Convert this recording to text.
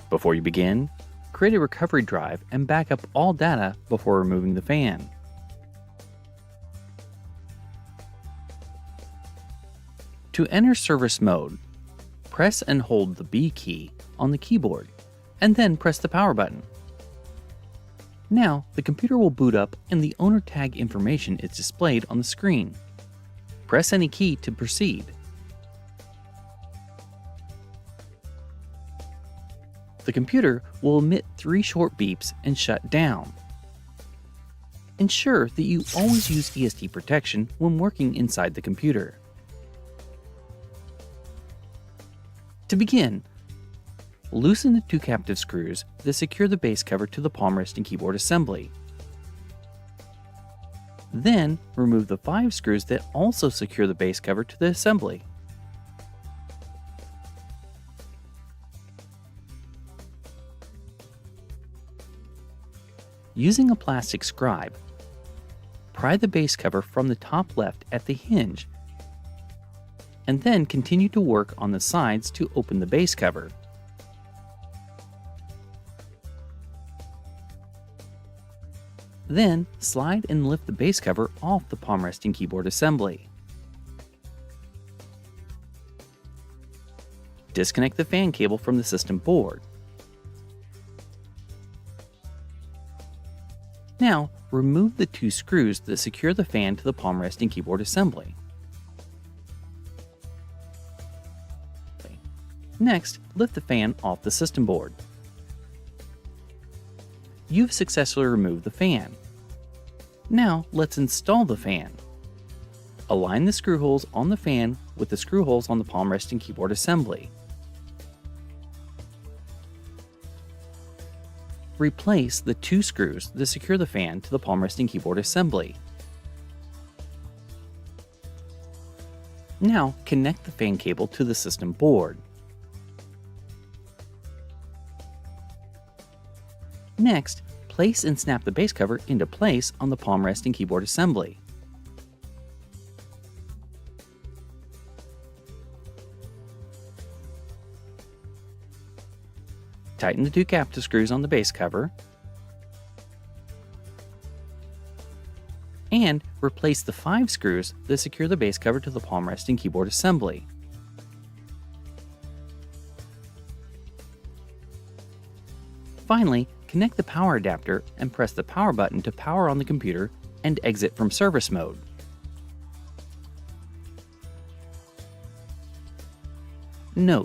Before you begin, create a recovery drive and back up all data before removing the fan. To enter service mode, press and hold the B key on the keyboard, and then press the power button. Now, the computer will boot up and the owner tag information is displayed on the screen. Press any key to proceed. The computer will emit 3 short beeps and shut down. Ensure that you always use ESD protection when working inside the computer. To begin, loosen the 2 captive screws that secure the base cover to the palm rest and keyboard assembly. Then, remove the 5 screws that also secure the base cover to the assembly. Using a plastic scribe, pry the base cover from the top left at the hinge, and then continue to work on the sides to open the base cover. Then, slide and lift the base cover off the palm rest and keyboard assembly. Disconnect the fan cable from the system board. Now, remove the 2 screws that secure the fan to the palm rest and keyboard assembly. Next, lift the fan off the system board. You've successfully removed the fan. Now, let's install the fan. Align the screw holes on the fan with the screw holes on the palm rest and keyboard assembly. Replace the 2 screws that secure the fan to the palm rest and keyboard assembly. Now, connect the fan cable to the system board. Next, place and snap the base cover into place on the palm rest and keyboard assembly. Tighten the 2 captive screws on the base cover, and replace the 5 screws that secure the base cover to the palm rest and keyboard assembly. Finally, connect the power adapter and press the power button to power on the computer and exit from service mode. Note: